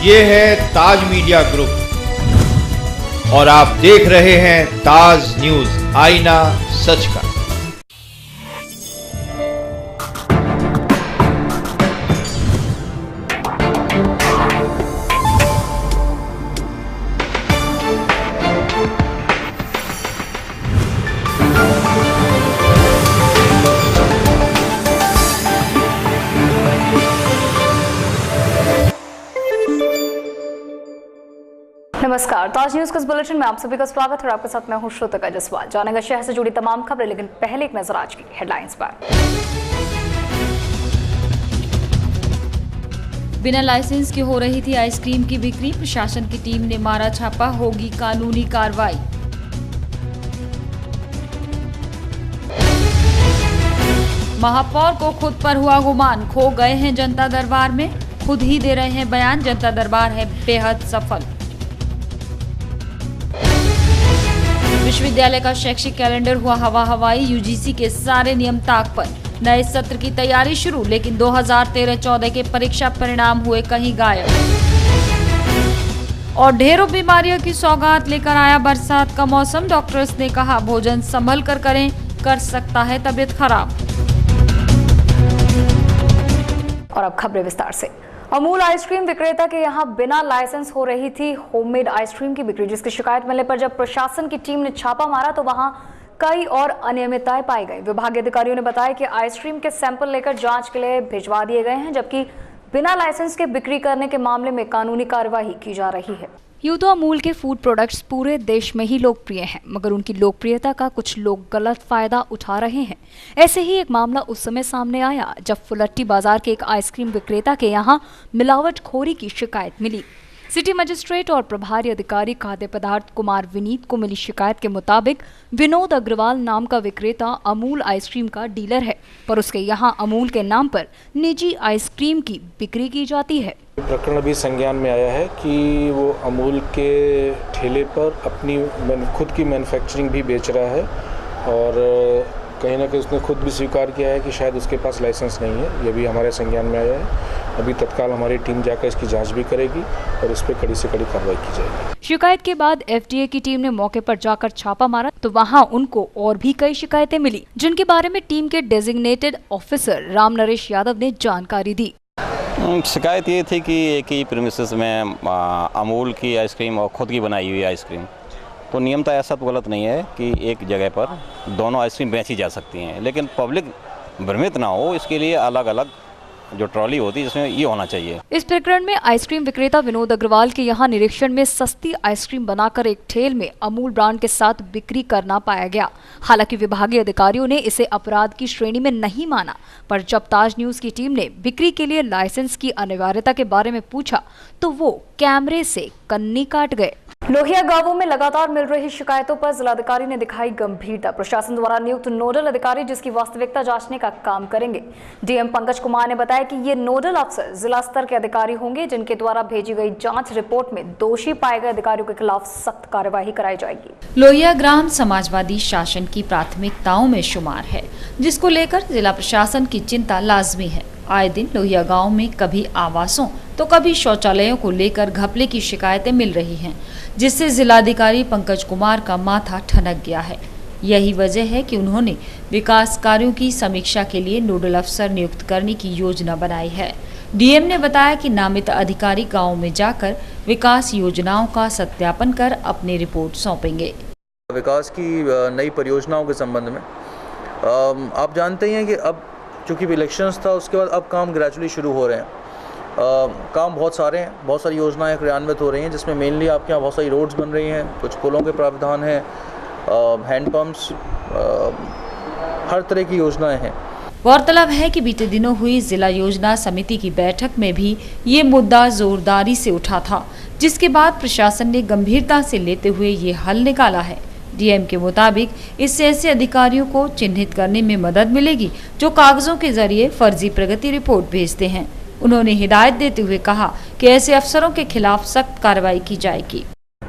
ये है ताज media group और आप देख रहे हैं ताज न्यूज, आईना सच का। नमस्कार, ताज न्यूज के इस बुलेटिन में आप सभी का स्वागत है और आपके साथ मैं हूं श्रोता जसवाल। जानेंगे शहर से जुड़ी तमाम खबरें, लेकिन पहले एक नजर आज की हेडलाइंस पर। बिना लाइसेंस के हो रही थी आइसक्रीम की बिक्री, प्रशासन की टीम ने मारा छापा, होगी कानूनी कार्रवाई। महापौर को खुद पर हुआ गुमान, खो गए हैं जनता दरबार में, खुद ही दे रहे हैं बयान, जनता दरबार है बेहद सफल। विश्वविद्यालय का शैक्षिक कैलेंडर हुआ हवा हवाई, यूजीसी के सारे नियम ताक पर, नए सत्र की तैयारी शुरू, लेकिन 2013-14 के परीक्षा परिणाम हुए कहीं गायब। और ढेरों बीमारियों की सौगात लेकर आया बरसात का मौसम, डॉक्टर्स ने कहा भोजन संभल कर करें, कर सकता है तबीयत खराब। और अब खबरें विस्तार से। अमूल आइसक्रीम विक्रेता के यहां बिना लाइसेंस हो रही थी होममेड आइसक्रीम की बिक्री, जिसकी शिकायत मिलने पर जब प्रशासन की टीम ने छापा मारा तो वहां कई और अनियमितताएं पाई गई। विभागीय अधिकारियों ने बताया कि आइसक्रीम के सैंपल लेकर जांच के लिए भिजवा दिए गए हैं, जबकि बिना लाइसेंस के बिक्री करने के मामले में कानूनी कार्यवाही की जा रही है। यूं तो अमूल के फूड प्रोडक्ट्स पूरे देश में ही लोकप्रिय हैं, मगर उनकी लोकप्रियता का कुछ लोग गलत फायदा उठा रहे हैं। ऐसे ही एक मामला उस समय सामने आया जब फुलट्टी बाजार के एक आइसक्रीम विक्रेता के यहां मिलावटखोरी की शिकायत मिली। सिटी मजिस्ट्रेट और प्रभारी अधिकारी खाद्य पदार्थ कुमार विनीत को मिली शिकायत के मुताबिक विनोद अग्रवाल नाम का विक्रेता अमूल आइसक्रीम का डीलर है, पर उसके यहां अमूल के नाम पर निजी आइसक्रीम की बिक्री की जाती है। प्रकरण भी संज्ञान में आया है कि वो अमूल के ठेले पर अपनी खुद की मैन्युफैक्चरिंग भी बेच रहा है और कहीं ना कहीं उसने खुद भी स्वीकार किया है कि शायद उसके पास लाइसेंस नहीं है। ये भी हमारे संज्ञान में आया है। अभी तत्काल हमारी टीम जाकर इसकी जांच भी करेगी और इस पर कड़ी से कड़ी कार्रवाई की जाएगी। शिकायत के बाद एफडीए की टीम ने मौके पर जाकर छापा मारा तो वहां उनको और भी कई शिकायतें मिली, जिनके बारे में टीम के डेजिग्नेटेड ऑफिसर राम नरेश यादव ने जानकारी दी। शिकायत ये थी कि एक ही प्रीमिसेस में अमूल की आइसक्रीम और खुद की बनाई हुई आइसक्रीम, तो नियमतः ऐसा तो गलत नहीं है कि एक जगह पर दोनों आइसक्रीम बेची जा सकती हैं, लेकिन पब्लिक भ्रमित ना हो इसके लिए अलग अलग जो ट्रॉली होती है इसमें ये होना चाहिए। इस प्रकरण में आइसक्रीम विक्रेता विनोद अग्रवाल के यहाँ निरीक्षण में सस्ती आइसक्रीम बनाकर एक ठेल में अमूल ब्रांड के साथ बिक्री करना पाया गया। हालांकि विभागीय अधिकारियों ने इसे अपराध की श्रेणी में नहीं माना, पर जब ताज न्यूज की टीम ने बिक्री के लिए लाइसेंस की अनिवार्यता के बारे में पूछा तो वो कैमरे से कन्नी काट गए। लोहिया गांवों में लगातार मिल रही शिकायतों पर जिलाधिकारी ने दिखाई गंभीरता। प्रशासन द्वारा नियुक्त नोडल अधिकारी जिसकी वास्तविकता जांचने का काम करेंगे। डीएम पंकज कुमार ने बताया कि ये नोडल अफसर जिला स्तर के अधिकारी होंगे, जिनके द्वारा भेजी गई जांच रिपोर्ट में दोषी पाए गए अधिकारियों के खिलाफ सख्त कार्यवाही कराई जाएगी। लोहिया ग्राम समाजवादी शासन की प्राथमिकताओं में शुमार है, जिसको लेकर जिला प्रशासन की चिंता लाजमी है। आए दिन लोहिया गांव में कभी आवासों तो कभी शौचालयों को लेकर घपले की शिकायतें मिल रही हैं, जिससे जिलाधिकारी पंकज कुमार का माथा ठनक गया है। यही वजह है कि उन्होंने विकास कार्यों की समीक्षा के लिए नोडल अफसर नियुक्त करने की योजना बनाई है। डीएम ने बताया कि नामित अधिकारी गाँव में जाकर विकास योजनाओं का सत्यापन कर अपनी रिपोर्ट सौंपेंगे। विकास की नई परियोजनाओं के संबंध में आप जानते हैं कि अब चूँकि इलेक्शंस था उसके बाद अब काम ग्रेजुअली शुरू हो रहे हैं। काम बहुत सारे हैं, बहुत सारी योजनाएं क्रियान्वित हो रही हैं, जिसमें मेनली आपके यहाँ बहुत सारी रोड्स बन रही हैं, कुछ पुलों के प्रावधान हैं, हैंडपम्प्स, हर तरह की योजनाएं हैं। गौरतलब है कि बीते दिनों हुई जिला योजना समिति की बैठक में भी ये मुद्दा जोरदारी से उठा था, जिसके बाद प्रशासन ने गंभीरता से लेते हुए ये हल निकाला है। डीएम के मुताबिक इससे ऐसे अधिकारियों को चिन्हित करने में मदद मिलेगी जो कागजों के जरिए फर्जी प्रगति रिपोर्ट भेजते हैं। उन्होंने हिदायत देते हुए कहा कि ऐसे अफसरों के खिलाफ सख्त कार्रवाई की जाएगी।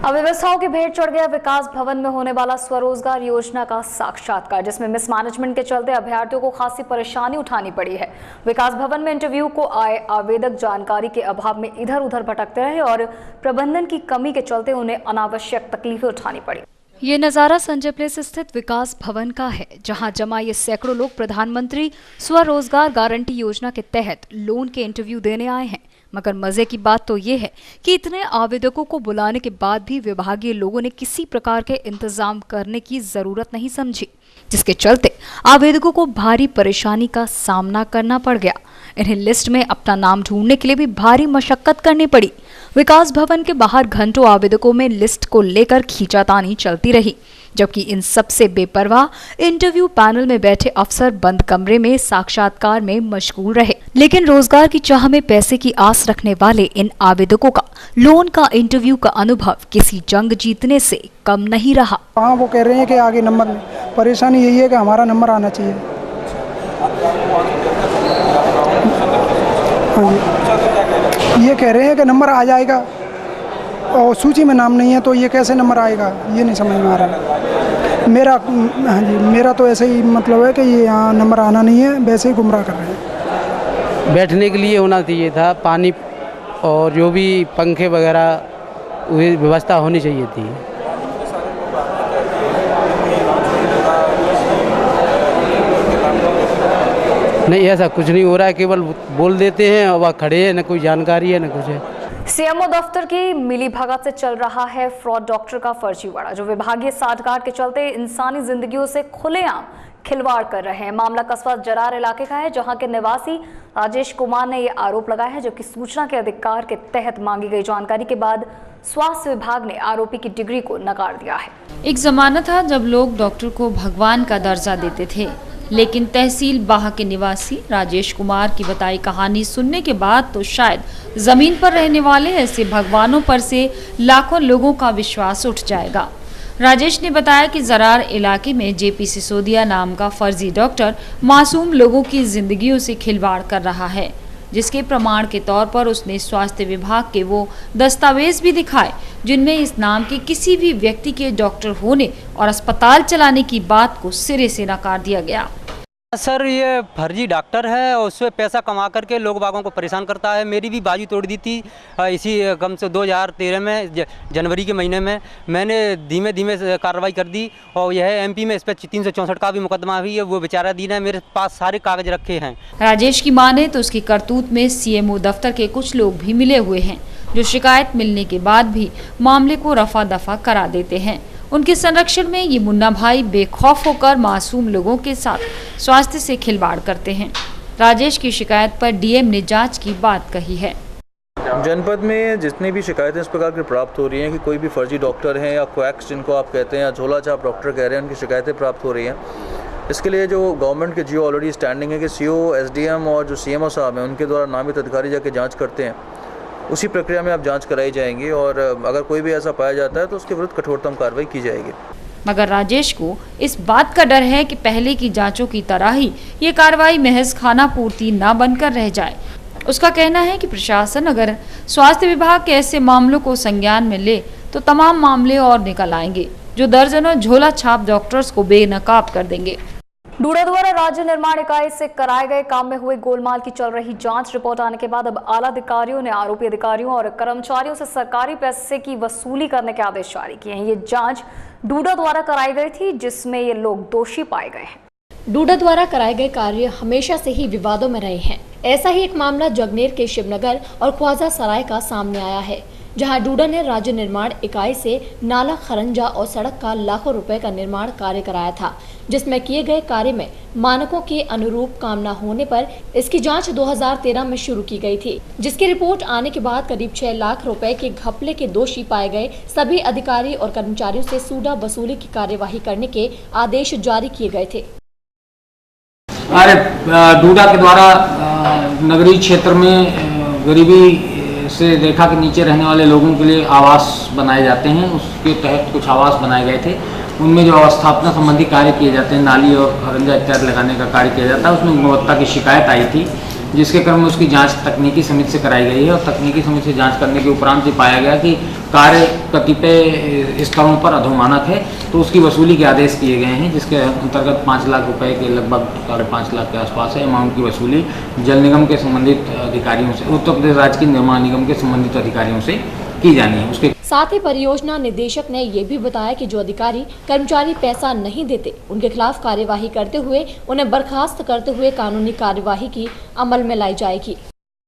अव्यवस्थाओं की भेंट चढ़ गया विकास भवन में होने वाला स्वरोजगार योजना का साक्षात्कार, जिसमें मिसमैनेजमेंट के चलते अभ्यर्थियों को खासी परेशानी उठानी पड़ी है। विकास भवन में इंटरव्यू को आए आवेदक जानकारी के अभाव में इधर उधर भटकते रहे और प्रबंधन की कमी के चलते उन्हें अनावश्यक तकलीफें उठानी पड़ी। ये नज़ारा संजय प्लेस स्थित विकास भवन का है, जहां जमा ये सैकड़ों लोग प्रधानमंत्री स्वरोजगार गारंटी योजना के तहत लोन के इंटरव्यू देने आए हैं। मगर मजे की बात तो ये है कि इतने आवेदकों को बुलाने के बाद भी विभागीय लोगों ने किसी प्रकार के इंतजाम करने की जरूरत नहीं समझी, जिसके चलते आवेदकों को भारी परेशानी का सामना करना पड़ गया। इन्हें लिस्ट में अपना नाम ढूंढने के लिए भी भारी मशक्कत करनी पड़ी। विकास भवन के बाहर घंटों आवेदकों में लिस्ट को लेकर खींचातानी चलती रही, जबकि इन सबसे बेपरवाह इंटरव्यू पैनल में बैठे अफसर बंद कमरे में साक्षात्कार में मशगूल रहे। लेकिन रोजगार की चाह में पैसे की आस रखने वाले इन आवेदकों का लोन का इंटरव्यू का अनुभव किसी जंग जीतने से कम नहीं रहा। हाँ, वो कह रहे हैं कि आगे नंबर, परेशानी यही है कि हमारा नंबर आना चाहिए। हाँ जी, ये कह रहे हैं कि नंबर आ जाएगा और सूची में नाम नहीं है, तो ये कैसे नंबर आएगा, ये नहीं समझ में आ रहा। हाँ जी, मेरा तो ऐसे ही मतलब है कि ये यहाँ नंबर आना नहीं है, वैसे ही गुमराह कर रहे हैं। बैठने के लिए होना चाहिए था, पानी और जो भी पंखे वगैरह व्यवस्था होनी चाहिए थी। नहीं, ऐसा कुछ नहीं हो रहा है, केवल बोल देते हैं और वह खड़े हैं, न कोई जानकारी है न कुछ है। सीएमओ दफ्तर की मिली भगत से चल रहा है फ्रॉड डॉक्टर का फर्जीवाड़ा, जो विभागीय साठगांठ के चलते इंसानी जिंदगियों से खुलेआम खिलवाड़ कर रहे हैं। मामला कस्बा जरार इलाके का है, जहां के निवासी राजेश कुमार ने यह आरोप लगाया है, जबकि सूचना के अधिकार के तहत मांगी गई जानकारी के बाद स्वास्थ्य विभाग ने आरोपी की डिग्री को नकार दिया है। एक जमाना था जब लोग डॉक्टर को भगवान का दर्जा देते थे, लेकिन तहसील बाह के निवासी राजेश कुमार की बताई कहानी सुनने के बाद तो शायद जमीन पर रहने वाले ऐसे भगवानों पर से लाखों लोगों का विश्वास उठ जाएगा। राजेश ने बताया कि जरार इलाके में जेपी सिसोदिया नाम का फर्जी डॉक्टर मासूम लोगों की जिंदगियों से खिलवाड़ कर रहा है, जिसके प्रमाण के तौर पर उसने स्वास्थ्य विभाग के वो दस्तावेज भी दिखाए जिनमें इस नाम के किसी भी व्यक्ति के डॉक्टर होने और अस्पताल चलाने की बात को सिरे से नकार दिया गया। सर, ये फर्जी डॉक्टर है और उससे पैसा कमा करके लोग बागों को परेशान करता है। मेरी भी बाजू तोड़ दी थी इसी कम से 2013 में जनवरी के महीने में। मैंने धीमे धीमे कार्रवाई कर दी और यह एमपी में इस पर 364 का भी मुकदमा हुई है। वो बेचारा दीन है, मेरे पास सारे कागज रखे हैं। राजेश की माने तो उसकी करतूत में सीएमओ दफ्तर के कुछ लोग भी मिले हुए हैं, जो शिकायत मिलने के बाद भी मामले को रफा दफा करा देते हैं। उनके संरक्षण में ये मुन्ना भाई बेखौफ होकर मासूम लोगों के साथ स्वास्थ्य से खिलवाड़ करते हैं। राजेश की शिकायत पर डीएम ने जांच की बात कही है। जनपद में जितनी भी शिकायतें इस प्रकार की प्राप्त हो रही हैं कि कोई भी फर्जी डॉक्टर हैं या क्वैक्स जिनको आप कहते हैं या झोला छाप डॉक्टर कह रहे हैं, उनकी शिकायतें प्राप्त हो रही हैं, इसके लिए जो गवर्नमेंट के जियो ऑलरेडी स्टैंडिंग है कि सीओ, एसडीएम और जो सीएमओ साहब हैं उनके द्वारा नामित अधिकारी जाके जाँच करते हैं। उसी प्रक्रिया में अब जांच कराई जाएंगी और अगर कोई भी ऐसा पाया जाता है तो उसके विरुद्ध कठोरतम कार्रवाई की जाएगी। मगर राजेश को इस बात का डर है कि पहले की जांचों की तरह ही ये कार्रवाई महज खाना पूर्ति न बनकर रह जाए। उसका कहना है कि प्रशासन अगर स्वास्थ्य विभाग के ऐसे मामलों को संज्ञान में ले तो तमाम मामले और निकल आएंगे, जो दर्जनों झोला छाप डॉक्टर्स को बेनकाब कर देंगे। डूडा द्वारा राज्य निर्माण इकाई से कराए गए काम में हुए गोलमाल की चल रही जांच रिपोर्ट आने के बाद अब आला अधिकारियों ने आरोपी अधिकारियों और कर्मचारियों से सरकारी पैसे की वसूली करने के आदेश जारी किए हैं। ये जांच डूडा द्वारा कराई गई थी, जिसमें ये लोग दोषी पाए गए हैं। डूडा द्वारा कराए गए कार्य हमेशा से ही विवादों में रहे हैं। ऐसा ही एक मामला जगनेर के शिवनगर और ख्वाजा सराय का सामने आया है, जहां डूडा ने राज्य निर्माण इकाई से नाला, खरंजा और सड़क का लाखों रुपए का निर्माण कार्य कराया था, जिसमें किए गए कार्य में मानकों के अनुरूप काम न होने पर इसकी जांच 2013 में शुरू की गई थी, जिसकी रिपोर्ट आने के बाद करीब 6 लाख रुपए के घपले के दोषी पाए गए सभी अधिकारी और कर्मचारियों से सूदा वसूली की कार्यवाही करने के आदेश जारी किए गए थे। डूडा के द्वारा नगरीय क्षेत्र में गरीबी से रेखा के नीचे रहने वाले लोगों के लिए आवास बनाए जाते हैं। उसके तहत कुछ आवास बनाए गए थे, उनमें जो अवस्थापना संबंधी कार्य किए जाते हैं, नाली और खरंजा इत्यादि लगाने का कार्य किया जाता है, उसमें गुणवत्ता की शिकायत आई थी, जिसके क्रम में उसकी जांच तकनीकी समिति से कराई गई है और तकनीकी समिति से जांच करने के उपरांत ये पाया गया कि कार्य कतिपय स्तरों पर अधोमानक है, तो उसकी वसूली के आदेश किए गए हैं, जिसके अंतर्गत 5 लाख रुपए के लगभग 5.5 लाख के आसपास है अमाउंट की वसूली जल निगम के संबंधित अधिकारियों से, उत्तर प्रदेश राज्य के निर्माण निगम के संबंधित अधिकारियों से की जानी है। उसके साथ ही परियोजना निदेशक ने ये भी बताया कि जो अधिकारी कर्मचारी पैसा नहीं देते उनके खिलाफ कार्यवाही करते हुए उन्हें बर्खास्त करते हुए कानूनी कार्यवाही की अमल में लाई जाएगी।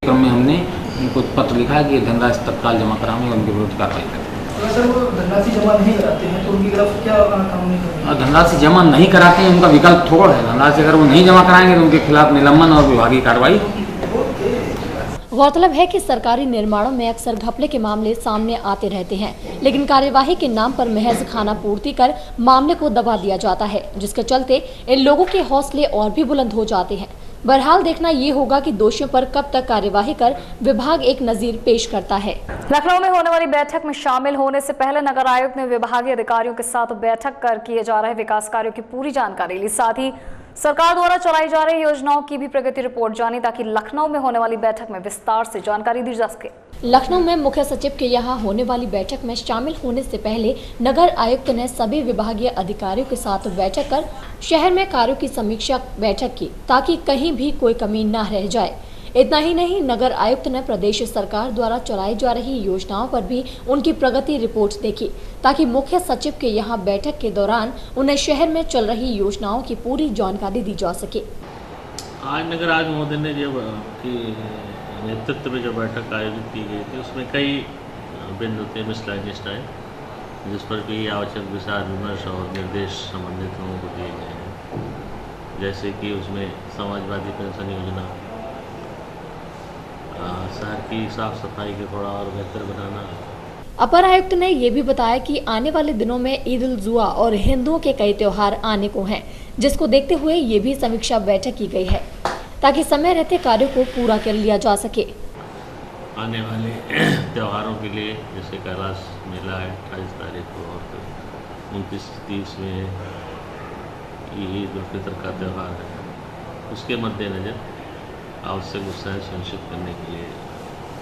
क्रम में हमने उनको पत्र लिखा कि धनराशि तत्काल जमा कराने और उनके विरुद्ध कार्रवाई करें। सर वो धनराशि जमा नहीं कराते हैं तो उनकी तरफ क्या कानूनी कार्रवाई? धनराशि जमा नहीं कराते हैं उनका विकल्प थोड़ा है, धनराशि अगर वो नहीं जमा कराएंगे तो उनके खिलाफ निलंबन और विभागीय कार्रवाई। गौरतलब है कि सरकारी निर्माणों में अक्सर घपले के मामले सामने आते रहते हैं, लेकिन कार्यवाही के नाम पर महज खाना पूर्ति कर मामले को दबा दिया जाता है, जिसके चलते इन लोगों के हौसले और भी बुलंद हो जाते हैं। बहरहाल देखना ये होगा कि दोषियों पर कब तक कार्यवाही कर विभाग एक नजीर पेश करता है। लखनऊ में होने वाली बैठक में शामिल होने से पहले नगर आयुक्त ने विभागीय अधिकारियों के साथ बैठक कर किए जा रहे विकास कार्यों की पूरी जानकारी ली। साथ ही सरकार द्वारा चलाई जा रही योजनाओं की भी प्रगति रिपोर्ट जानी, ताकि लखनऊ में होने वाली बैठक में विस्तार से जानकारी दी जा सके। लखनऊ में मुख्य सचिव के यहाँ होने वाली बैठक में शामिल होने से पहले नगर आयुक्त ने सभी विभागीय अधिकारियों के साथ बैठक कर शहर में कार्यों की समीक्षा बैठक की, ताकि कहीं भी कोई कमी न रह जाए। इतना ही नहीं, नगर आयुक्त ने प्रदेश सरकार द्वारा चलाई जा रही योजनाओं पर भी उनकी प्रगति रिपोर्ट देखी, ताकि मुख्य सचिव के यहाँ बैठक के दौरान उन्हें शहर में चल रही योजनाओं की पूरी जानकारी दी जा सके। आज नगर आयुक्त महोदय ने जब नेतृत्व में जो बैठक आयोजित की गई थी उसमें कई बिंदु थे, मिसलाइनिस्ट आए, जिस पर भी आवश्यक विचार विमर्श और निर्देश संबंधित लोगों को दिए गए हैं। जैसे कि उसमें समाजवादी पेंशन योजना, शहर की साफ सफाई को थोड़ा और बेहतर बनाना। अपर आयुक्त ने ये भी बताया कि आने वाले दिनों में ईद उल जुहा और हिंदुओं के कई त्योहार आने को हैं, जिसको देखते हुए ये भी समीक्षा बैठक की गई है, ताकि समय रहते कार्यों को पूरा कर लिया जा सके। आने वाले त्योहारों के लिए जैसे कैलाश मेला है 28 तारीख को और 29-30 में ईद उल फितर का त्यौहार है, उसके मद्देनजर आवश्यक उत्साह सुनिश्चित करने के लिए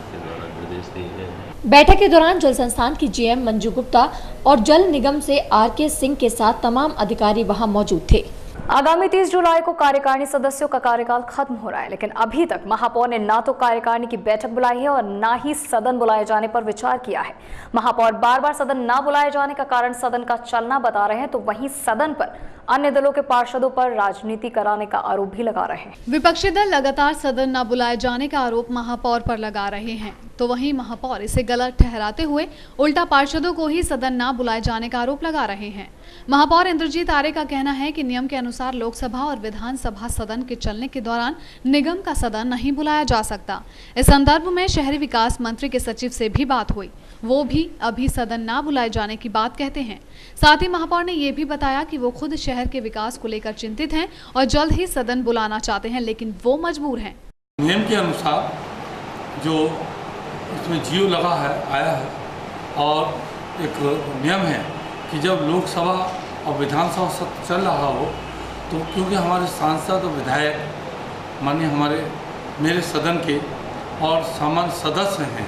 के द्वारा निर्देश दिए गए। बैठक के दौरान जल संस्थान की जीएम मंजू गुप्ता और जल निगम से आरके सिंह के साथ तमाम अधिकारी वहां मौजूद थे। आगामी 30 जुलाई को कार्यकारिणी सदस्यों का कार्यकाल खत्म हो रहा है, लेकिन अभी तक महापौर ने ना तो कार्यकारिणी की बैठक बुलाई है और ना ही सदन बुलाए जाने पर विचार किया है। महापौर बार बार सदन ना बुलाए जाने का कारण सदन का चलना बता रहे हैं, तो वहीं सदन पर अन्य दलों के पार्षदों पर राजनीति कराने का आरोप भी लगा रहे हैं। विपक्षी दल लगातार सदन न बुलाए जाने का आरोप महापौर पर लगा रहे हैं, तो वहीं महापौर इसे गलत ठहराते हुए उल्टा पार्षदों को ही सदन न बुलाए जाने का आरोप लगा रहे हैं। महापौर इंद्रजीत आर्य का कहना है कि नियम के अनुसार लोकसभा और विधानसभा सदन के चलने के दौरान निगम का सदन नहीं बुलाया जा सकता। इस संदर्भ में शहरी विकास मंत्री के सचिव से भी बात हुई, वो भी अभी सदन ना बुलाए जाने की बात कहते हैं। साथ ही महापौर ने यह भी बताया कि वो खुद शहर के विकास को लेकर चिंतित हैं और जल्द ही सदन बुलाना चाहते हैं, लेकिन वो मजबूर हैं। नियम के अनुसार जो इसमें जीव लगा है आया है और एक नियम है कि जब लोकसभा और विधानसभा सत्र चल रहा हो तो क्योंकि हमारे सांसद और विधायक माननीय मेरे सदन के और सामान्य सदस्य हैं,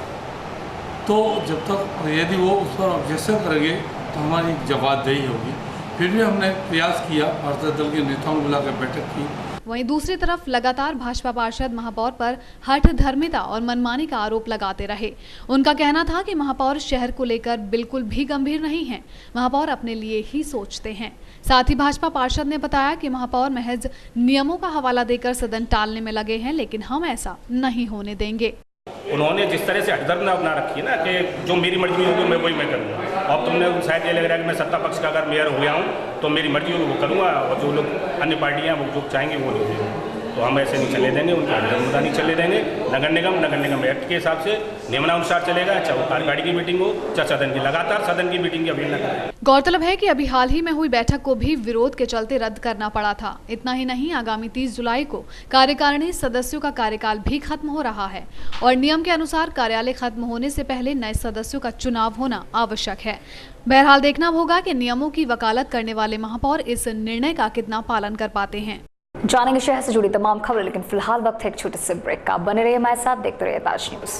तो जब तक यदि वो उस पर ऑब्जेक्शन करेंगे तो हमारी जवाबदेही होगी। फिर भी हमने प्रयास किया, भारतीय दल के नेताओं को बुलाकर बैठक की। वहीं दूसरी तरफ लगातार भाजपा पार्षद महापौर पर हठ धर्मिता और मनमानी का आरोप लगाते रहे। उनका कहना था कि महापौर शहर को लेकर बिल्कुल भी गंभीर नहीं हैं, महापौर अपने लिए ही सोचते हैं। साथ ही भाजपा पार्षद ने बताया कि महापौर महज नियमों का हवाला देकर सदन टालने में लगे हैं, लेकिन हम ऐसा नहीं होने देंगे। उन्होंने जिस तरह से हठधर्मिता अपना रखी है ना कि जो मेरी मर्जी होगी मैं वही मैं करूँगा। अब तुमने शायद ये लग रहा है कि मैं सत्ता पक्ष का अगर मेयर हो गया हूँ तो मेरी मर्जी होगी वो करूँगा, और जो लोग अन्य पार्टियाँ वो जो चाहेंगे वो लोग, तो हम ऐसे नहीं चले देंगे, उनकी हठधर्मिता नहीं चले देंगे। नगर निगम एक्ट के हिसाब से नियमानुसार चलेगा, चाहे वो कार्यकारिणी की मीटिंग हो चाहे सदन की, लगातार सदन की मीटिंग की अवहेलना करें। गौरतलब है कि अभी हाल ही में हुई बैठक को भी विरोध के चलते रद्द करना पड़ा था। इतना ही नहीं, आगामी 30 जुलाई को कार्यकारिणी सदस्यों का कार्यकाल भी खत्म हो रहा है और नियम के अनुसार कार्यालय खत्म होने से पहले नए सदस्यों का चुनाव होना आवश्यक है। बहरहाल देखना होगा कि नियमों की वकालत करने वाले महापौर इस निर्णय का कितना पालन कर पाते हैं। जानेंगे शहर से जुड़ी तमाम खबरें, लेकिन फिलहाल वक्त है एक छोटे से ब्रेक का। बने रहिए हमारे साथ, देखते रहिए ताज news.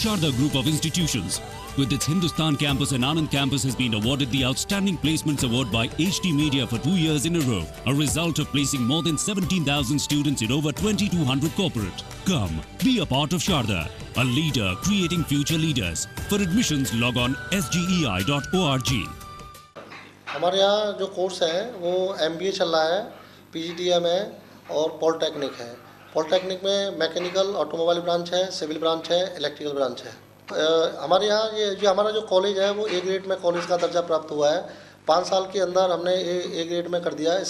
Sharda Group of Institutions, with its Hindustan campus and Anand campus, has been awarded the Outstanding Placements Award by HT Media for 2 years in a row, a result of placing more than 17,000 students in over 2,200 corporate. Come, be a part of Sharda, a leader creating future leaders. For admissions, log on sgei.org. हमारे यहाँ जो course है वो MBA चल रहा है, PGDM है और पॉलिटेक्निक है। पॉलिटेक्निक में मैकेनिकल, ऑटोमोबाइल ब्रांच है, सिविल ब्रांच है, इलेक्ट्रिकल ब्रांच है। हमारे यहाँ ये हमारा जो कॉलेज है वो A ग्रेड में कॉलेज का दर्जा प्राप्त हुआ है। 5 साल के अंदर हमने A ग्रेड में कर दिया है।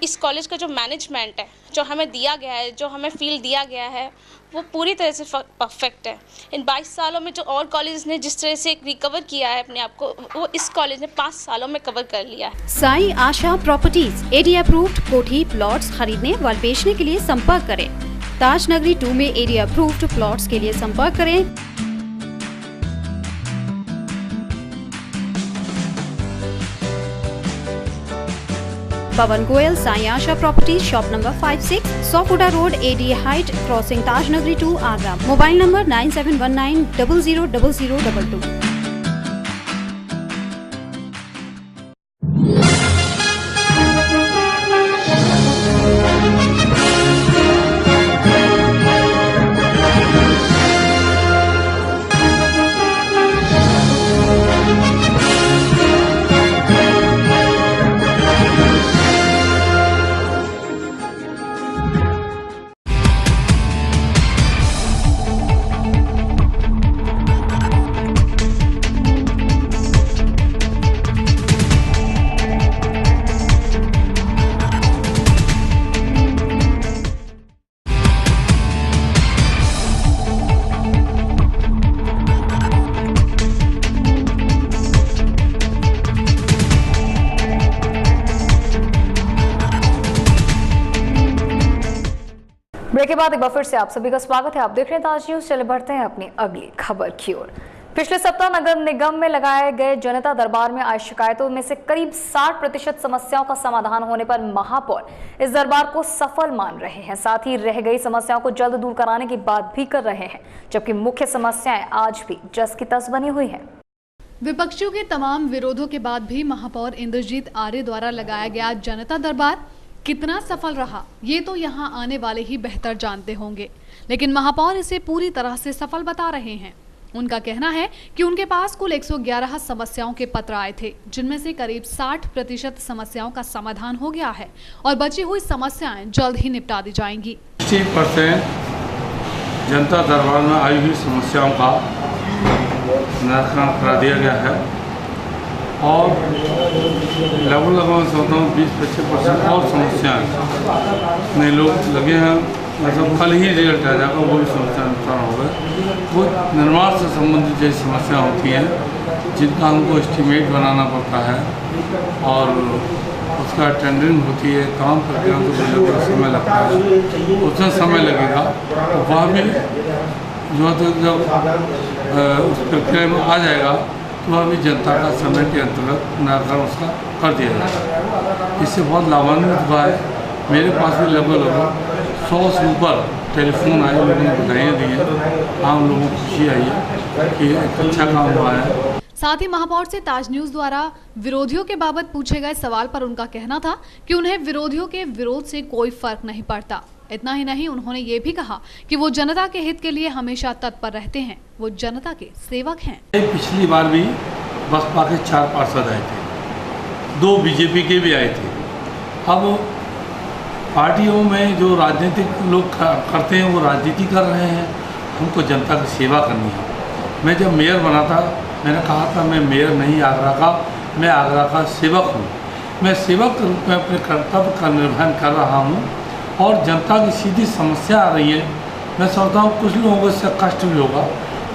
इस कॉलेज का जो मैनेजमेंट है, जो हमें दिया गया है, जो हमें फील्ड दिया गया है, वो पूरी तरह से परफेक्ट है। इन 22 सालों में जो और कॉलेज ने जिस तरह से रिकवर किया है अपने आप को, वो इस कॉलेज ने 5 सालों में कवर कर लिया है। Sai Asha properties area approved कोठी प्लॉट्स खरीदने व बेचने के लिए संपर्क करें। ताज नगरी 2 में एरिया अप्रूव्ड प्लॉट्स के लिए संपर्क करें। Pawan Goyal, Sai Asha properties, shop number 56, Sofuda road, AD height, crossing Taj Nagri 2, Agra. Mobile number 9719000022। Break के बाद एक बार फिर से आप सभी का स्वागत है। आप देख रहे हैं ताज न्यूज। चले बढ़ते हैं अपनी अगली खबर की ओर। पिछले सप्ताह नगर निगम में लगाए गए जनता दरबार में आई शिकायतों में से करीब 60% समस्याओं का समाधान होने पर महापौर इस दरबार को सफल मान रहे हैं। साथ ही रह गई समस्याओं को जल्द दूर कराने की बात भी कर रहे हैं, जबकि मुख्य समस्याएं आज भी जस की तस बनी हुई है। विपक्षियों के तमाम विरोधों के बाद भी महापौर इंद्रजीत आर्य द्वारा लगाया गया जनता दरबार कितना सफल रहा, ये तो यहाँ आने वाले ही बेहतर जानते होंगे, लेकिन महापौर इसे पूरी तरह से सफल बता रहे हैं। उनका कहना है कि उनके पास कुल 111 समस्याओं के पत्र आए थे, जिनमें से करीब 60% समस्याओं का समाधान हो गया है और बची हुई समस्याएं जल्द ही निपटा दी जाएंगी। 60% जनता दरबार में आई हुई समस्याओं का निराकरण करा दिया गया है और लगभग मैं सोचता हूँ 20-25% और समस्याएं नए लोग लगे हैं, मतलब कल ही रिजल्ट आ जाएगा, वो भी समस्या निपटान होगा। वो निर्माण से संबंधित जैसी समस्या होती हैं जिनका हमको एस्टीमेट बनाना पड़ता है और उसका टेंडरिंग होती है, काम प्रक्रिया को समय लगता है, उसमें समय लगेगा। तो वह भी जो है जब उस प्रक्रिया में आ जाएगा तो वह भी जनता का समय के अंतर्गत निराकरण उसका कर दिया जाएगा। इससे बहुत लाभान्वित हुआ है। मेरे पास भी लगभग 100 से ऊपर टेलीफोन आए, लोगों ने बधाइयाँ दी हैं, आम लोगों को खुशी आई है कि एक अच्छा काम हुआ है। साथ ही महापौर से ताज न्यूज द्वारा विरोधियों के बाबत पूछे गए सवाल पर उनका कहना था कि उन्हें विरोधियों के विरोध से कोई फर्क नहीं पड़ता। इतना ही नहीं, उन्होंने ये भी कहा कि वो जनता के हित के लिए हमेशा तत्पर रहते हैं, वो जनता के सेवक हैं। पिछली बार भी बसपा के 4 पार्षद आए थे, 2 बीजेपी के भी आए थे। अब पार्टियों में जो राजनीतिक लोग करते हैं वो राजनीति कर रहे हैं, हमको जनता की सेवा करनी है। मैं जब मेयर बना था मैंने कहा था मैं मेयर नहीं आगरा का, मैं आगरा का सेवक हूँ। मैं सेवक के रूप में अपने कर्तव्य का निर्वहन कर रहा हूँ और जनता की सीधी समस्या आ रही है। मैं सोचता हूँ कुछ लोगों को इससे कष्ट भी होगा,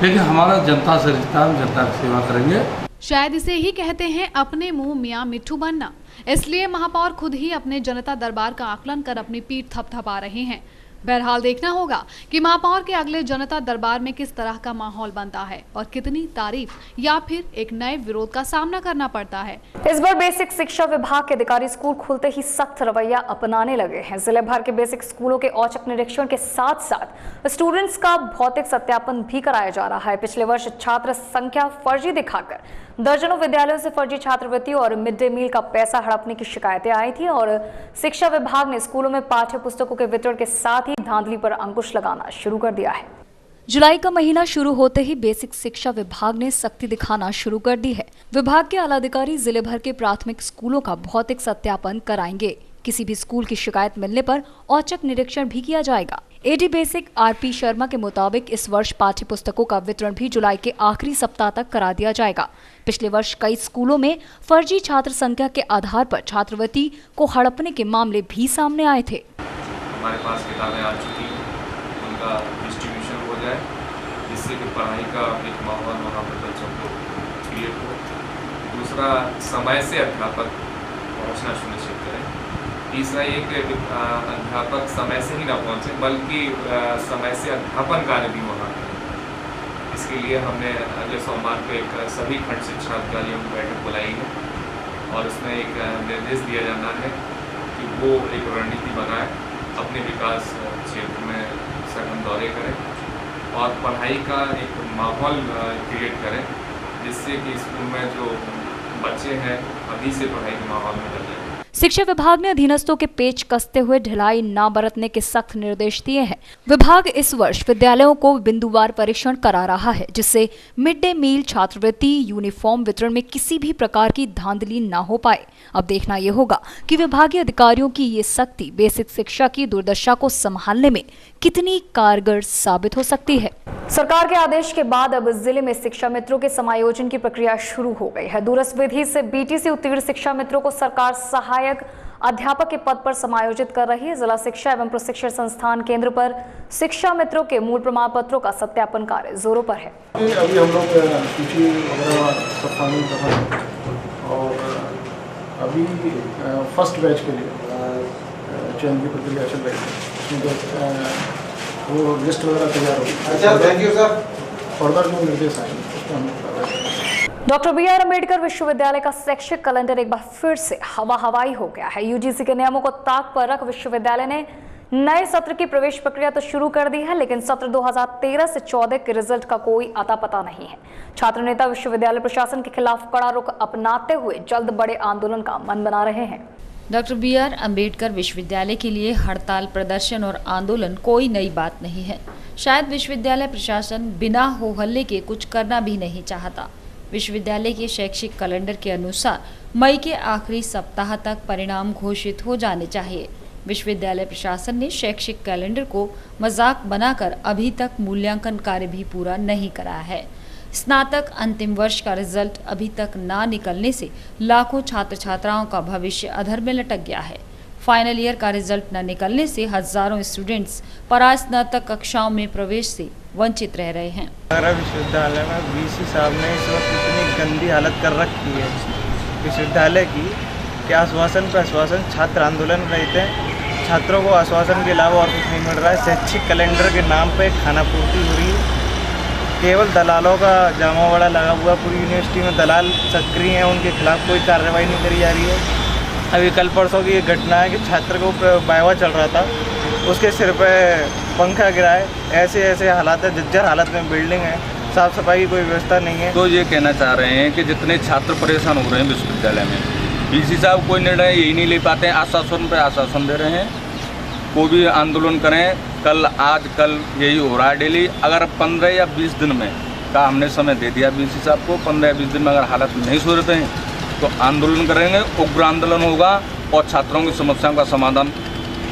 लेकिन हमारा जनता से रिश्ता, हम जनता की सेवा करेंगे। शायद इसे ही कहते हैं अपने मुंह मियाँ मिट्ठू बनना। इसलिए महापौर खुद ही अपने जनता दरबार का आकलन कर अपनी पीठ थपथपा रहे हैं। बहरहाल देखना होगा कि महापौर के अगले जनता दरबार में किस तरह का माहौल बनता है और कितनी तारीफ या फिर एक नए विरोध का सामना करना पड़ता है। इस बार बेसिक शिक्षा विभाग के अधिकारी स्कूल खुलते ही सख्त रवैया अपनाने लगे हैं। जिले भर के बेसिक स्कूलों के औचक निरीक्षण के साथ साथ स्टूडेंट्स का भौतिक सत्यापन भी कराया जा रहा है। पिछले वर्ष छात्र संख्या फर्जी दिखाकर दर्जनों विद्यालयों से फर्जी छात्रवृत्ति और मिड डे मील का पैसा हड़पने की शिकायतें आई थी और शिक्षा विभाग ने स्कूलों में पाठ्य पुस्तकों के वितरण के साथ ही धांधली पर अंकुश लगाना शुरू कर दिया है। जुलाई का महीना शुरू होते ही बेसिक शिक्षा विभाग ने सख्ती दिखाना शुरू कर दी है। विभाग के आला अधिकारी जिले भर के प्राथमिक स्कूलों का भौतिक सत्यापन कराएंगे। किसी भी स्कूल की शिकायत मिलने पर औचक निरीक्षण भी किया जाएगा। एडी बेसिक आरपी शर्मा के मुताबिक इस वर्ष पाठ्य पुस्तकों का वितरण भी जुलाई के आखिरी सप्ताह तक करा दिया जाएगा। पिछले वर्ष कई स्कूलों में फर्जी छात्र संख्या के आधार पर छात्रवृत्ति को हड़पने के मामले भी सामने आए थे। हमारे पास किताबें आ चुकी हैं, उनका डिस्ट्रीब्यूशन हो जाए, जिससे कि पढ़ाई का एक माहौल वहाँ पर बच्चों को क्रिएट हो। दूसरा, समय से अध्यापक पहुँचना सुनिश्चित करें। तीसरा, ये कि अध्यापक समय से ही ना पहुँचे बल्कि समय से अध्यापन कार्य भी वहाँ करें। इसके लिए हमने अगले सोमवार को एक सभी खंड शिक्षा अधिकारियों की बैठक बुलाई है और उसमें एक निर्देश दिया जाना है कि वो एक रणनीति बनाए, अपने विकास क्षेत्र में सघन दौरे करें और पढ़ाई का एक माहौल क्रिएट करें, जिससे कि स्कूल में जो बच्चे हैं अभी से पढ़ाई के माहौल में बदलें। शिक्षा विभाग ने अधीनस्थों के पेच कसते हुए ढिलाई न बरतने के सख्त निर्देश दिए हैं। विभाग इस वर्ष विद्यालयों को बिंदुवार परीक्षण करा रहा है, जिससे मिड डे मील, छात्रवृत्ति, यूनिफॉर्म वितरण में किसी भी प्रकार की धांधली न हो पाए। अब देखना यह होगा कि विभागीय अधिकारियों की ये सख्ती बेसिक शिक्षा की दुर्दशा को संभालने में कितनी कारगर साबित हो सकती है। सरकार के आदेश के बाद अब जिले में शिक्षा मित्रों के समायोजन की प्रक्रिया शुरू हो गई है। दूरस्थ विधि से बीटीसी उत्तीर्ण शिक्षा मित्रों को सरकार सहायक अध्यापक के पद पर समायोजित कर रही है। जिला शिक्षा एवं प्रशिक्षण संस्थान केंद्र पर शिक्षा मित्रों के मूल प्रमाण पत्रों का सत्यापन कार्य जोरों पर है। अभी हम लोग सूची वगैरह सब फाइनल कर रहे हैं और अभी फर्स्ट बैच के लिए चयन की प्रक्रिया चल रही है। उसमें वो लिस्ट वगैरह तैयार होगी। अच्छा, थैंक यू सर। फर्दर जो निर्देश आएंगे उसको हम कर रहे हैं। डॉक्टर बी आर अम्बेडकर विश्वविद्यालय का शैक्षिक कैलेंडर एक बार फिर से हवाई हो गया है। यूजीसी के नियमों को ताक पर रख विश्वविद्यालय ने नए सत्र की प्रवेश प्रक्रिया तो शुरू कर दी है, लेकिन सत्र 2013 से 14 के रिजल्ट का कोई अता पता नहीं है। छात्र नेता विश्वविद्यालय प्रशासन के खिलाफ कड़ा रुख अपनाते हुए जल्द बड़े आंदोलन का मन बना रहे हैं। डॉक्टर बी आर अम्बेडकर विश्वविद्यालय के लिए हड़ताल, प्रदर्शन और आंदोलन कोई नई बात नहीं है। शायद विश्वविद्यालय प्रशासन बिना हो हल्ले के कुछ करना भी नहीं चाहता। विश्वविद्यालय के शैक्षिक कैलेंडर के अनुसार मई के आखिरी सप्ताह तक परिणाम घोषित हो जाने चाहिए। विश्वविद्यालय प्रशासन ने शैक्षिक कैलेंडर को मजाक बनाकर अभी तक मूल्यांकन कार्य भी पूरा नहीं कराया है। स्नातक अंतिम वर्ष का रिजल्ट अभी तक ना निकलने से लाखों छात्र छात्राओं का भविष्य अधर में लटक गया है। फाइनल ईयर का रिजल्ट न निकलने से हजारों स्टूडेंट्स परास्नातक कक्षाओं में प्रवेश से वंचित रह रहे हैं। हमारा विश्वविद्यालय में वीसी साहब ने इस वक्त इतनी गंदी हालत कर रखी है विश्वविद्यालय की कि आश्वासन पर आश्वासन, छात्र आंदोलन रहते हैं, छात्रों को आश्वासन के अलावा और कुछ नहीं मिल रहा है। शैक्षिक कैलेंडर के नाम पे खाना पूर्ति हो रही है। केवल दलालों का जमावड़ा लगा हुआ, पूरी यूनिवर्सिटी में दलाल सक्रिय हैं, उनके खिलाफ कोई कार्रवाई नहीं करी जा रही है। अभी कल परसों की ये घटना है कि छात्र को वाइवा चल रहा था, उसके सिर पे पंखा गिरा है। ऐसे हालात है, जर्जर हालत में बिल्डिंग है, साफ सफाई की कोई व्यवस्था नहीं है। तो ये कहना चाह रहे हैं कि जितने छात्र परेशान हो रहे हैं विश्वविद्यालय में, डीसी साहब कोई निर्णय यही नहीं ले पाते हैं, आश्वासन पे आश्वासन दे रहे हैं। कोई भी आंदोलन करें, कल आज कल यही हो रहा है डेली। अगर 15 या 20 दिन में का हमने समय दे दिया बीसी साहब को, 15 या 20 दिन में अगर हालत नहीं सुधरते हैं तो आंदोलन करेंगे, उग्र आंदोलन होगा और छात्रों की समस्याओं का समाधान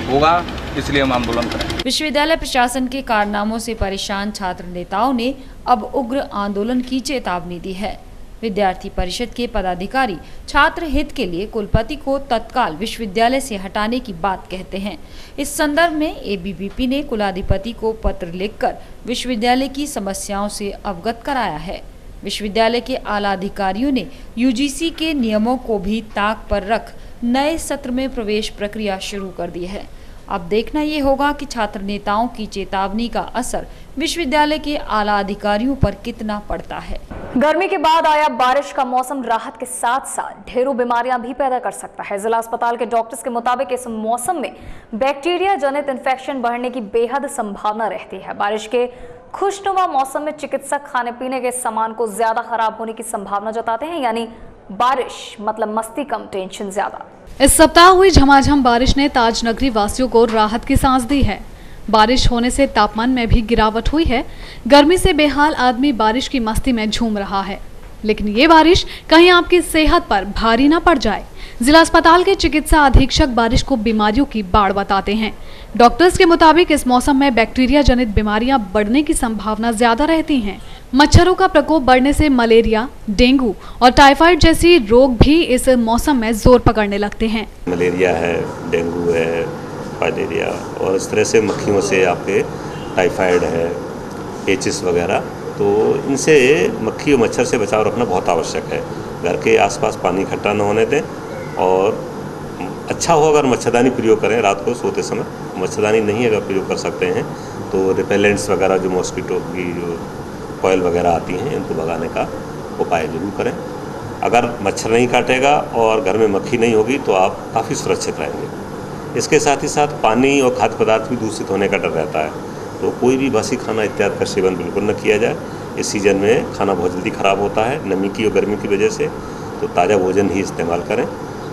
होगा, इसलिए हम आंदोलन करें। विश्वविद्यालय प्रशासन के कारनामों से परेशान छात्र नेताओं ने अब उग्र आंदोलन की चेतावनी दी है। विद्यार्थी परिषद के पदाधिकारी छात्र हित के लिए कुलपति को तत्काल विश्वविद्यालय से हटाने की बात कहते हैं। इस संदर्भ में एबीवीपी ने कुलाधिपति को पत्र लिखकर विश्वविद्यालय की समस्याओं से अवगत कराया है। विश्वविद्यालय के आला अधिकारियों ने यूजीसी के नियमों को भी ताक पर रख नए सत्र में प्रवेश प्रक्रिया शुरू कर दी है। अब देखना ये होगा कि छात्र नेताओं की चेतावनी का असर विश्वविद्यालय के आला अधिकारियों पर कितना पड़ता है। गर्मी के बाद आया बारिश का मौसम राहत के साथ साथ ढेरों बीमारियां भी पैदा कर सकता है। जिला अस्पताल के डॉक्टर्स के मुताबिक इस मौसम में बैक्टीरिया जनित इन्फेक्शन बढ़ने की बेहद संभावना रहती है। बारिश के खुशनुमा मौसम में चिकित्सक खाने पीने के सामान को ज्यादा खराब होने की संभावना जताते हैं, यानी बारिश मतलब मस्ती कम टेंशन ज्यादा। इस सप्ताह हुई झमाझम बारिश ने ताज नगरी वासियों को राहत की सांस दी है। बारिश होने से तापमान में भी गिरावट हुई है। गर्मी से बेहाल आदमी बारिश की मस्ती में झूम रहा है, लेकिन ये बारिश कहीं आपकी सेहत पर भारी न पड़ जाए। जिला अस्पताल के चिकित्सा अधीक्षक बारिश को बीमारियों की बाढ़ बताते हैं। डॉक्टर्स के मुताबिक इस मौसम में बैक्टीरिया जनित बीमारियां बढ़ने की संभावना ज्यादा रहती हैं। मच्छरों का प्रकोप बढ़ने से मलेरिया, डेंगू और टाइफाइड जैसी रोग भी इस मौसम में जोर पकड़ने लगते हैं। मलेरिया है, डेंगू है, फाइलेरिया और इस तरह से मक्खियों से आपके टाइफाइड है, एचिस वगैरह, तो इनसे मक्खी और मच्छर से बचाव रखना बहुत आवश्यक है। घर के आसपास पानी इकट्ठा न होने दें और अच्छा हो अगर मच्छरदानी प्रयोग करें रात को सोते समय। मच्छरदानी नहीं अगर प्रयोग कर सकते हैं तो रिपेलेंट्स वगैरह जो मॉस्किटो की जो कॉयल वगैरह आती हैं इनको भगाने का उपाय जरूर करें। अगर मच्छर नहीं काटेगा और घर में मक्खी नहीं होगी तो आप काफ़ी सुरक्षित रहेंगे। इसके साथ ही साथ पानी और खाद्य पदार्थ भी दूषित होने का डर रहता है, तो कोई भी बासी खाना इत्यादि का सेवन बिल्कुल न किया जाए। इस सीज़न में खाना बहुत जल्दी ख़राब होता है नमी की और गर्मी की वजह से, तो ताज़ा भोजन ही इस्तेमाल करें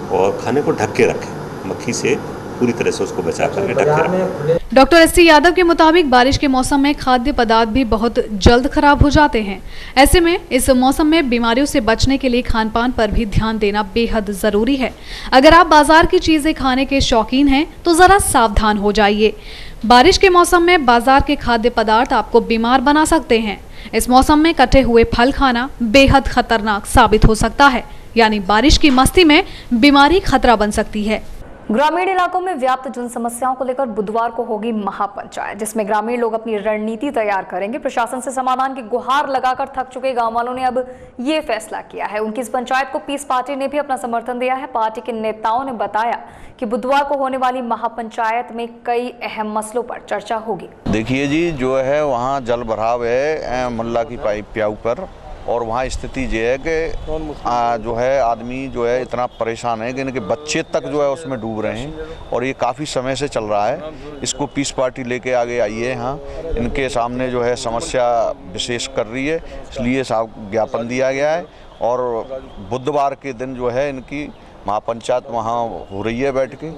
और खाने को ढक के रखें, मक्खी से पूरी तरह से उसको बचा करके ढक के रखें। डॉक्टर एस सी यादव के मुताबिक बारिश के मौसम में खाद्य पदार्थ भी बहुत जल्द खराब हो जाते हैं। ऐसे में इस मौसम में बीमारियों से बचने के लिए खान पान पर भी ध्यान देना बेहद जरूरी है। अगर आप बाजार की चीजें खाने के शौकीन हैं तो जरा सावधान हो जाइए। बारिश के मौसम में बाजार के खाद्य पदार्थ आपको बीमार बना सकते हैं। इस मौसम में कटे हुए फल खाना बेहद खतरनाक साबित हो सकता है, यानी बारिश की मस्ती में बीमारी खतरा बन सकती है। ग्रामीण इलाकों में व्याप्त जन समस्याओं को लेकर बुधवार को होगी महापंचायत, जिसमें ग्रामीण लोग अपनी रणनीति तैयार करेंगे। प्रशासन से समाधान की गुहार लगाकर थक चुके गांव वालों ने अब ये फैसला किया है। उनकी इस पंचायत को पीस पार्टी ने भी अपना समर्थन दिया है। पार्टी के नेताओं ने बताया कि बुधवार को होने वाली महापंचायत में कई अहम मसलों पर चर्चा होगी। देखिए जी, जो है वहाँ जल भराव है मुल्ला की पाइप प्याऊ पर, और वहाँ स्थिति ये है कि जो है आदमी जो है इतना परेशान है कि इनके बच्चे तक जो है उसमें डूब रहे हैं, और ये काफ़ी समय से चल रहा है। इसको पीस पार्टी लेके आगे आई है, यहाँ इनके सामने जो है समस्या विशेष कर रही है, इसलिए साहब ज्ञापन दिया गया है। और बुधवार के दिन जो है इनकी महापंचायत वहाँ हो रही है, बैठ के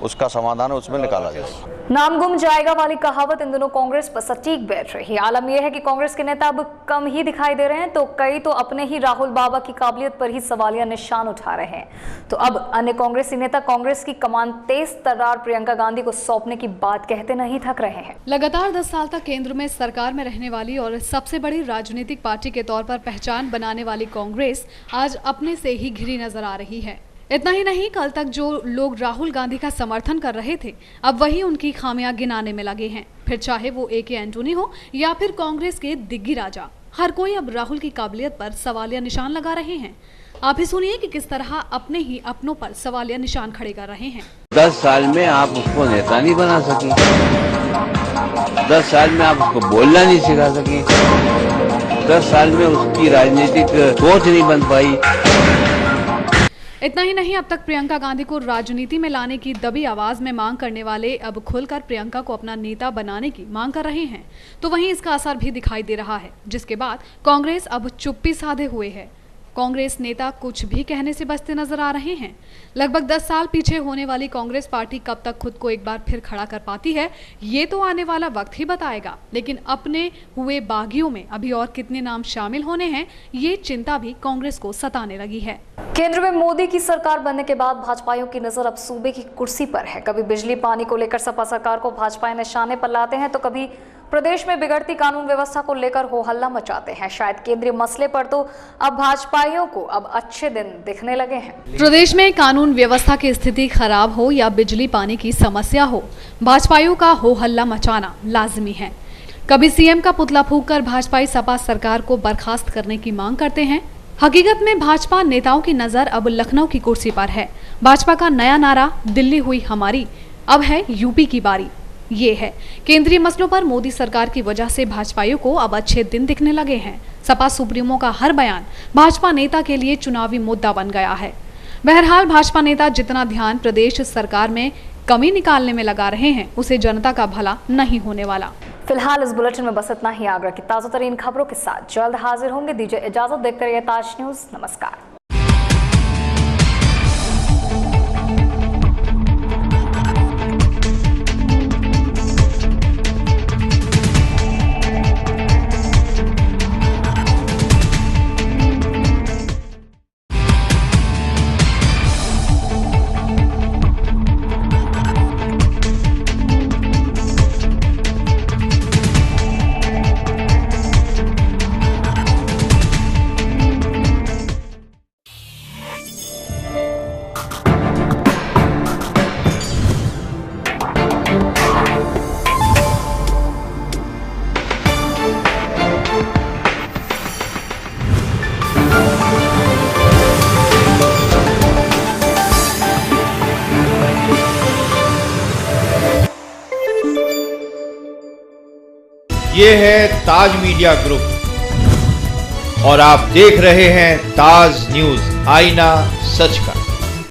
उसका समाधान उसमें निकाला जाए। नाम गुम जाएगा वाली कहावत इन दिनों कांग्रेस पर सटीक बैठ रही। आलम यह है कि कांग्रेस के नेता अब कम ही दिखाई दे रहे हैं, तो कई तो अपने ही राहुल बाबा की काबिलियत पर ही सवालिया निशान उठा रहे हैं। तो अब अन्य कांग्रेसी नेता कांग्रेस की कमान तेज तर्रार प्रियंका गांधी को सौंपने की बात कहते नहीं थक रहे हैं। लगातार 10 साल तक केंद्र में सरकार में रहने वाली और सबसे बड़ी राजनीतिक पार्टी के तौर पर पहचान बनाने वाली कांग्रेस आज अपने से ही घिरी नजर आ रही है। इतना ही नहीं, कल तक जो लोग राहुल गांधी का समर्थन कर रहे थे अब वही उनकी खामियां गिनाने में लगे हैं। फिर चाहे वो ए.के. एंटोनी हो या फिर कांग्रेस के दिग्गी राजा, हर कोई अब राहुल की काबिलियत पर सवालिया निशान लगा रहे हैं। आप ही सुनिए कि किस तरह अपने ही अपनों पर सवालिया निशान खड़े कर रहे हैं। 10 साल में आप उसको नेता नहीं बना सके, 10 साल में आप उसको बोलना नहीं सिखा सके, 10 साल में उसकी राजनीतिक सोच नहीं बन पाई। इतना ही नहीं, अब तक प्रियंका गांधी को राजनीति में लाने की दबी आवाज में मांग करने वाले अब खुलकर प्रियंका को अपना नेता बनाने की मांग कर रहे हैं। तो वहीं इसका असर भी दिखाई दे रहा है, जिसके बाद कांग्रेस अब चुप्पी साधे हुए है। कांग्रेस नेता कुछ भी कहने से बचते नजर आ रहे हैं। लगभग 10 साल पीछे होने वाली कांग्रेस पार्टी कब तक खुद को एक बार फिर खड़ा कर पाती है, ये तो आने वाला वक्त ही बताएगा। लेकिन अपने हुए बागियों में अभी और कितने नाम शामिल होने हैं, ये चिंता भी कांग्रेस को सताने लगी है। केंद्र में मोदी की सरकार बनने के बाद भाजपाइयों की नजर अब सूबे की कुर्सी पर है। कभी बिजली पानी को लेकर सपा सरकार को भाजपा निशाने पर लाते हैं, तो कभी प्रदेश में बिगड़ती कानून व्यवस्था को लेकर हो हल्ला मचाते हैं। शायद केंद्रीय मसले पर तो अब भाजपाइयों को अब अच्छे दिन दिखने लगे हैं। प्रदेश में कानून व्यवस्था की स्थिति खराब हो या बिजली पानी की समस्या हो, भाजपाइयों का हो हल्ला मचाना लाजमी है। कभी सीएम का पुतला फूंककर भाजपाई सपा सरकार को बर्खास्त करने की मांग करते हैं। हकीकत में भाजपा नेताओं की नजर अब लखनऊ की कुर्सी पर है। भाजपा का नया नारा दिल्ली हुई हमारी, अब है यूपी की बारी। ये है केंद्रीय मसलों पर मोदी सरकार की वजह से भाजपाइयों को अब अच्छे दिन दिखने लगे हैं। सपा सुप्रीमो का हर बयान भाजपा नेता के लिए चुनावी मुद्दा बन गया है। बहरहाल भाजपा नेता जितना ध्यान प्रदेश सरकार में कमी निकालने में लगा रहे हैं, उसे जनता का भला नहीं होने वाला। फिलहाल इस बुलेटिन में बस इतना ही। आगरा की ताजा तरीन खबरों के साथ जल्द हाजिर होंगे। दीजिए इजाजत, देखते रहिए ताज न्यूज। नमस्कार। ये है ताज मीडिया ग्रुप और आप देख रहे हैं ताज न्यूज, आईना सच का।